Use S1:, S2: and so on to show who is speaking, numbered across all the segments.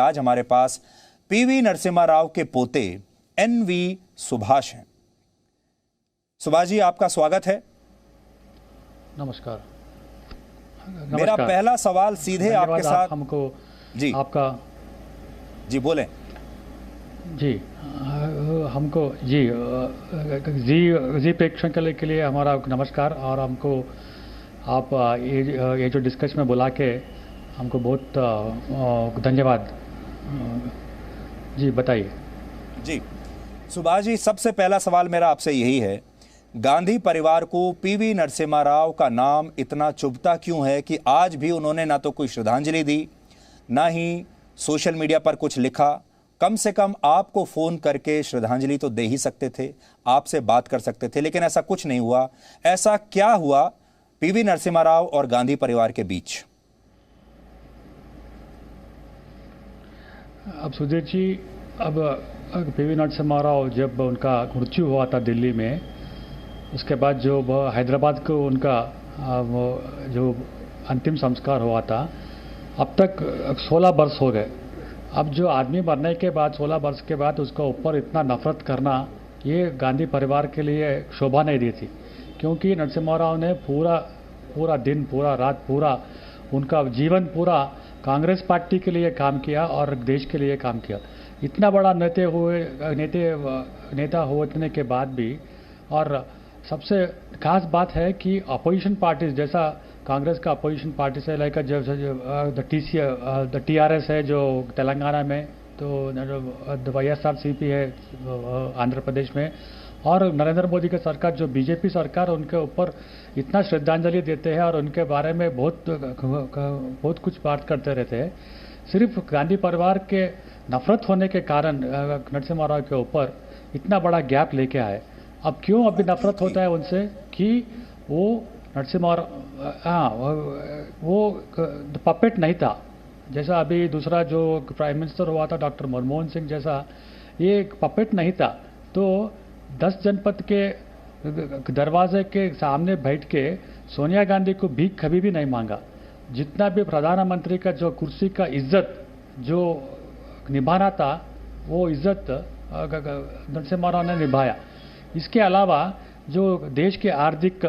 S1: आज हमारे पास पीवी नरसिम्हा राव के पोते एनवी सुभाष हैं। सुभाष जी, आपका स्वागत है।
S2: नमस्कार।
S1: मेरा पहला सवाल सीधे आपके साथ
S2: हमको
S1: जी
S2: आपका
S1: जी बोलें।
S2: जी हमको जी जी प्रेक्षण के लिए हमारा नमस्कार। और हमको आप ये जो डिस्कस में बुला के हमको बहुत धन्यवाद। जी बताइए।
S1: जी सुभाष जी, सबसे पहला सवाल मेरा आपसे यही है, गांधी परिवार को पीवी नरसिम्हा राव का नाम इतना चुभता क्यों है कि आज भी उन्होंने ना तो कोई श्रद्धांजलि दी, ना ही सोशल मीडिया पर कुछ लिखा। कम से कम आपको फोन करके श्रद्धांजलि तो दे ही सकते थे, आपसे बात कर सकते थे, लेकिन ऐसा कुछ नहीं हुआ। ऐसा क्या हुआ पीवी नरसिम्हा राव और गांधी परिवार के बीच?
S2: अब सुधीर जी, अब पीवी नरसिम्हा राव जब उनका मृत्यु हुआ था दिल्ली में, उसके बाद जो हैदराबाद को उनका जो अंतिम संस्कार हुआ था, अब तक 16 वर्ष हो गए। अब जो आदमी मरने के बाद 16 वर्ष के बाद उसका ऊपर इतना नफरत करना, ये गांधी परिवार के लिए शोभा नहीं दी थी। क्योंकि नरसिम्हा राव ने पूरा दिन, पूरा रात, पूरा उनका जीवन पूरा कांग्रेस पार्टी के लिए काम किया और देश के लिए काम किया। इतना बड़ा नेता होने के बाद भी। और सबसे खास बात है कि अपोजिशन पार्टीज, जैसा कांग्रेस का अपोजिशन पार्टी से लेकर जो द टीआरएस है जो तेलंगाना में, तो वाईएसआरसीपी है आंध्र प्रदेश में, और नरेंद्र मोदी की सरकार जो बीजेपी सरकार, उनके ऊपर इतना श्रद्धांजलि देते हैं और उनके बारे में बहुत कुछ बात करते रहते हैं। सिर्फ गांधी परिवार के नफरत होने के कारण नरसिम्हा राव के ऊपर इतना बड़ा गैप लेके आए। अब क्यों अभी नफरत होता है उनसे कि वो नरसिम्हा वो पपेट नहीं था। जैसा अभी दूसरा जो प्राइम मिनिस्टर हुआ था डॉक्टर मनमोहन सिंह जैसा, ये पपेट नहीं था। तो 10 जनपद के दरवाजे के सामने बैठ के सोनिया गांधी को भीख कभी भी नहीं मांगा। जितना भी प्रधानमंत्री का जो कुर्सी का इज्जत जो निभाना था, वो इज्जत नरसिम्हा राव ने निभाया। इसके अलावा जो देश के आर्थिक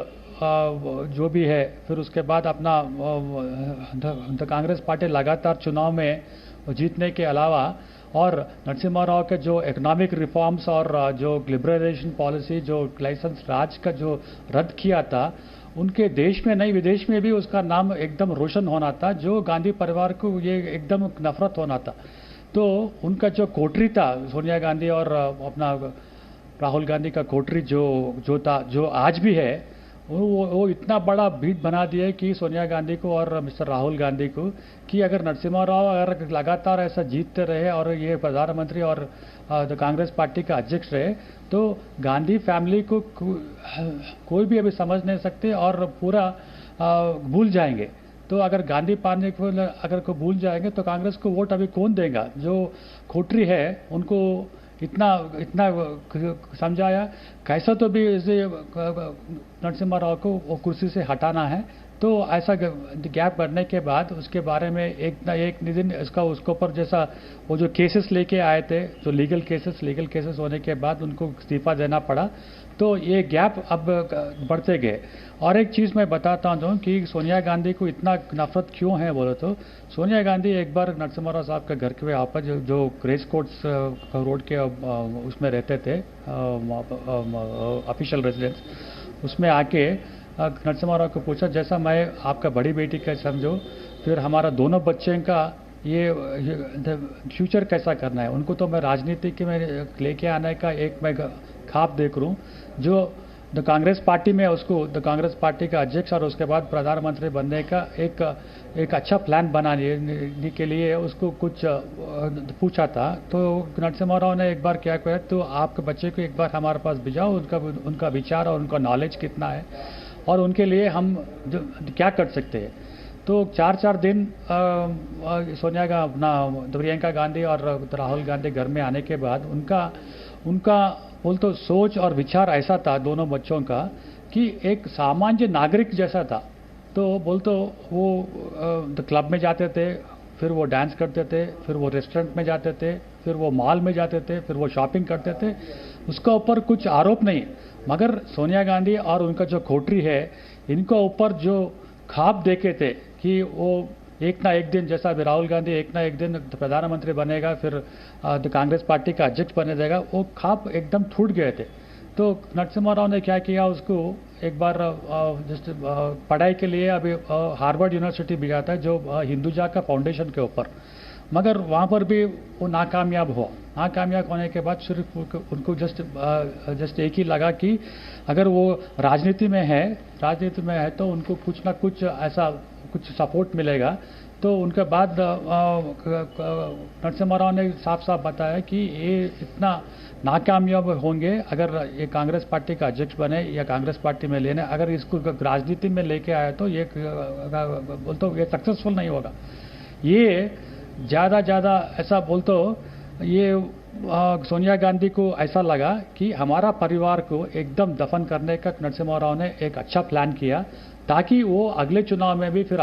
S2: जो भी है, फिर उसके बाद अपना कांग्रेस पार्टी लगातार चुनाव में जीतने के अलावा, और नरसिम्हा राव के जो इकोनॉमिक रिफॉर्म्स और जो लिबरलाइजेशन पॉलिसी, जो लाइसेंस राज का जो रद्द किया था, उनके देश में नहीं विदेश में भी उसका नाम एकदम रोशन होना था, जो गांधी परिवार को ये एकदम नफरत होना था। तो उनका जो कोठरी था, सोनिया गांधी और अपना राहुल गांधी का कोठरी जो था, जो आज भी है, वो इतना बड़ा भीड़ बना दिया है कि सोनिया गांधी को और मिस्टर राहुल गांधी को, कि अगर नरसिम्हा राव अगर लगातार ऐसा जीतते रहे और ये प्रधानमंत्री और कांग्रेस पार्टी का अध्यक्ष रहे, तो गांधी फैमिली को कोई भी अभी समझ नहीं सकते और पूरा भूल जाएंगे। तो अगर गांधी पार्टी को अगर को भूल जाएंगे तो कांग्रेस को वोट अभी कौन देगा? जो खोटरी है उनको इतना समझाया, कैसा तो भी इसे नरसिम्हा राव को वो कुर्सी से हटाना है। तो ऐसा गैप बढ़ने के बाद उसके बारे में एक दिन उसके ऊपर जैसा वो जो केसेस लेके आए थे, जो लीगल केसेस होने के बाद उनको इस्तीफा देना पड़ा। तो ये गैप अब बढ़ते गए। और एक चीज़ मैं बताता हूँ कि सोनिया गांधी को इतना नफरत क्यों है बोले तो, सोनिया गांधी एक बार नरसिम्हा राव साहब के घर के वापस जो रेस कोर्स रोड के उसमें रहते थे, ऑफिशियल रेजिडेंस, उसमें आके नरसिम्हा राव को पूछा, जैसा मैं आपका बड़ी बेटी का समझो, फिर हमारा दोनों बच्चे का ये फ्यूचर कैसा करना है। उनको तो मैं राजनीति के में लेके आने का एक मैं ख्वाब देख रहा हूँ, जो द कांग्रेस पार्टी में उसको द कांग्रेस पार्टी का अध्यक्ष और उसके बाद प्रधानमंत्री बनने का एक अच्छा प्लान बनाने के लिए उसको कुछ पूछा था। तो नरसिम्हा राव ने एक बार क्या कहा, तो आपके बच्चे को एक बार हमारे पास भिजाओ, उनका विचार और उनका नॉलेज कितना है और उनके लिए हम क्या कर सकते हैं। तो 4 दिन सोनिया का अपना प्रियंका गांधी और राहुल गांधी घर में आने के बाद उनका बोल तो सोच और विचार ऐसा था दोनों बच्चों का कि एक सामान्य नागरिक जैसा था। तो बोल तो वो क्लब में जाते थे, फिर वो डांस करते थे, फिर वो रेस्टोरेंट में जाते थे, फिर वो मॉल में जाते थे, फिर वो शॉपिंग करते थे। उसका ऊपर कुछ आरोप नहीं, मगर सोनिया गांधी और उनका जो कोठरी है, इनको ऊपर जो ख्वाब देखे थे कि वो एक ना एक दिन, जैसा अभी राहुल गांधी एक ना एक दिन प्रधानमंत्री बनेगा, फिर कांग्रेस पार्टी का अध्यक्ष बने जाएगा, वो ख्वाब एकदम टूट गए थे। तो नरसिम्हा राव ने क्या किया, उसको एक बार जस्ट पढ़ाई के लिए अभी हार्वर्ड यूनिवर्सिटी भी गया था, जो हिंदुजा का फाउंडेशन के ऊपर, मगर वहाँ पर भी वो नाकामयाब हुआ। नाकामयाब होने के बाद सिर्फ उनको जस्ट एक ही लगा कि अगर वो राजनीति में है तो उनको कुछ ना कुछ ऐसा कुछ सपोर्ट मिलेगा। तो उनके बाद नरसिम्हा राव ने साफ साफ बताया कि ये इतना नाकामयाब होंगे अगर ये कांग्रेस पार्टी का अध्यक्ष बने या कांग्रेस पार्टी में लेने, अगर इसको राजनीति में लेके आए तो ये बोलते ये सक्सेसफुल नहीं होगा। ये ज़्यादा ऐसा बोलते ये सोनिया गांधी को ऐसा लगा कि हमारा परिवार को एकदम दफन करने का नरसिम्हा राव ने एक अच्छा प्लान किया, ताकि वो अगले चुनाव में भी फिर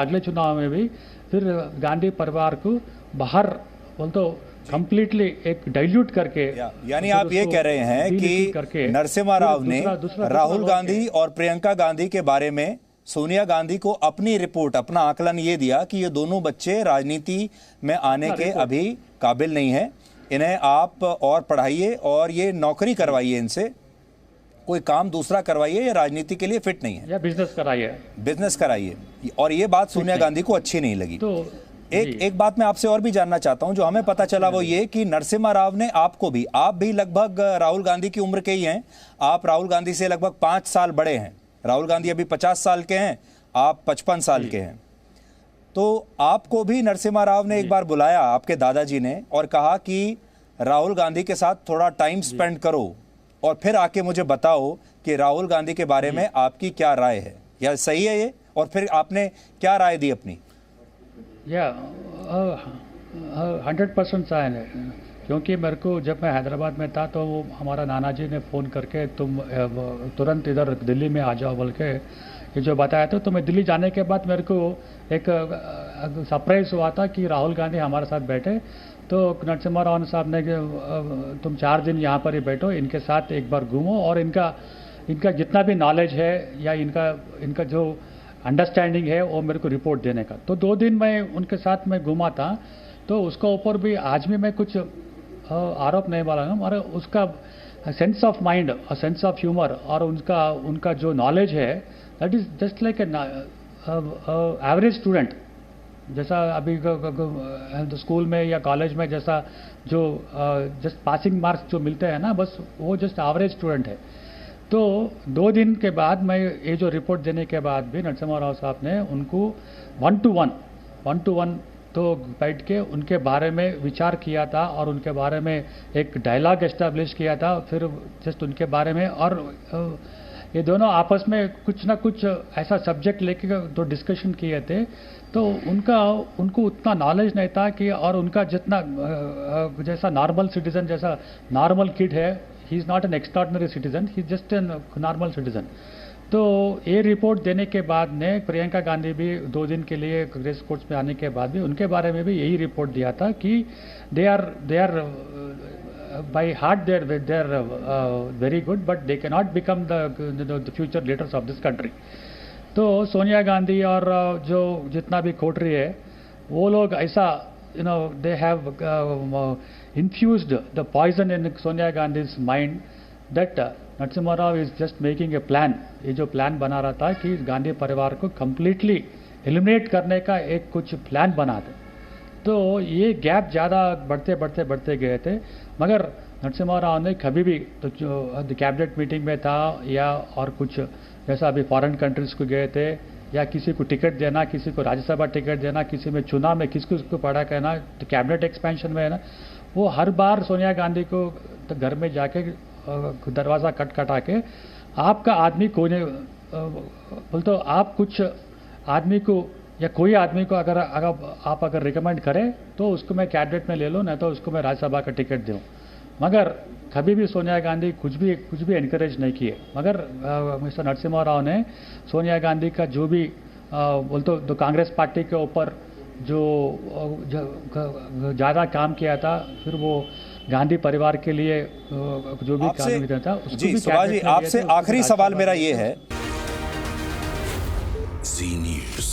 S2: गांधी परिवार को बाहर बोलते कंप्लीटली एक डाइल्यूट करके,
S1: यानी आप ये कह रहे हैं कि नरसिम्हा राव ने राहुल गांधी और प्रियंका गांधी के बारे में सोनिया गांधी को अपनी रिपोर्ट, अपना आकलन ये दिया कि ये दोनों बच्चे राजनीति में आने के अभी काबिल नहीं है, इन्हें आप और पढ़ाइए और ये नौकरी करवाइए, इनसे कोई काम दूसरा करवाइए, या राजनीति के लिए फिट नहीं है,
S2: या बिजनेस कराइए।
S1: और ये बात सोनिया गांधी को अच्छी नहीं लगी। तो एक बात मैं आपसे और भी जानना चाहता हूं, जो हमें पता चला वो ये कि नरसिम्हा राव ने आपको भी, आप भी लगभग राहुल गांधी की उम्र के ही हैं, आप राहुल गांधी से लगभग 5 साल बड़े हैं। राहुल गांधी अभी 50 साल के हैं, आप 55 साल के हैं। तो आपको भी नरसिम्हा राव ने एक बार बुलाया, आपके दादाजी ने, और कहा कि राहुल गांधी के साथ थोड़ा टाइम स्पेंड करो और फिर आके मुझे बताओ कि राहुल गांधी के बारे में आपकी क्या राय है, या सही है ये? और फिर आपने क्या राय दी अपनी?
S2: 100% सही है, क्योंकि मेरे को जब मैं हैदराबाद में था तो वो हमारा नाना जी ने फ़ोन करके तुम तुरंत इधर दिल्ली में आ जाओ बोल के ये जो बताया था। तो मैं दिल्ली जाने के बाद मेरे को एक सरप्राइज़ हुआ था कि राहुल गांधी हमारे साथ बैठे। तो नरसिम्हा राव साहब ने तुम 4 दिन यहाँ पर ही बैठो, इनके साथ एक बार घूमो और इनका जितना भी नॉलेज है या इनका जो अंडरस्टैंडिंग है वो मेरे को रिपोर्ट देने का। तो 2 दिन मैं उनके साथ में घूमा था, तो उसका ऊपर भी आज भी मैं कुछ आरोप नहीं वाला हूँ, और उसका सेंस ऑफ माइंड और सेंस ऑफ ह्यूमर और उनका जो नॉलेज है, that is just like average student. जैसा अभी स्कूल में या कॉलेज में जैसा जो जस्ट पासिंग मार्क्स जो मिलते हैं ना, बस वो जस्ट एवरेज स्टूडेंट है। तो 2 दिन के बाद मैं ये जो रिपोर्ट देने के बाद भी नरसिम्हा राव साहब ने उनको 1 to 1 तो बैठ के उनके बारे में विचार किया था और उनके बारे में एक डायलॉग एस्टेब्लिश किया था, फिर जस्ट उनके बारे में, और ये दोनों आपस में कुछ ना कुछ ऐसा सब्जेक्ट लेके जो डिस्कशन किए थे। तो उनको उतना नॉलेज नहीं था कि, और उनका जितना जैसा नॉर्मल सिटीजन, जैसा नॉर्मल किड है, he is not an extraordinary citizen, he is just an normal citizen. तो ये रिपोर्ट देने के बाद ने प्रियंका गांधी भी 2 दिन के लिए रेस कोर्स में आने के बाद भी उनके बारे में भी यही रिपोर्ट दिया था कि they are by heart they are very good, but they can not become the future leaders of this country. तो सोनिया गांधी और जो जितना भी कोठरी है, वो लोग ऐसा they have infused the poison in Sonia Gandhi's mind that Narasimha Rao is just making a plan। ये जो प्लान बना रहा था कि गांधी परिवार को completely eliminate करने का एक कुछ प्लान बना दे। तो ये गैप ज़्यादा बढ़ते गए थे, मगर नरसिम्हा राव ने कभी भी तो जो कैबिनेट मीटिंग में था या और कुछ जैसा अभी फॉरेन कंट्रीज को गए थे, या किसी को टिकट देना, किसी को राज्यसभा टिकट देना, किसी में चुनाव में किसको पढ़ा कहना, तो कैबिनेट एक्सपेंशन में है ना, वो हर बार सोनिया गांधी को तो घर में जाके दरवाज़ा खटखटा के आपका आदमी कोई नहीं बोलते, आप कुछ आदमी को या कोई आदमी को अगर आप रिकमेंड करें तो उसको मैं कैबिनेट में ले लूँ, नहीं तो उसको मैं राज्यसभा का टिकट दूँ। मगर कभी भी सोनिया गांधी कुछ भी एनकरेज नहीं किए। मगर मिस्टर नरसिम्हा राव ने सोनिया गांधी का जो भी बोलते तो कांग्रेस पार्टी के ऊपर जो ज़्यादा काम किया था, फिर वो गांधी परिवार के लिए जो भी काम किया था उसको
S1: जी
S2: भी
S1: सुभाष जी,
S2: कैबिनेट में लिया
S1: आपसे
S2: था, उसको भी
S1: आखिरी सवाल
S2: राज्यसभा
S1: मेरा
S2: में
S1: ये
S2: लिया।
S1: है।
S3: जी न्यूज़।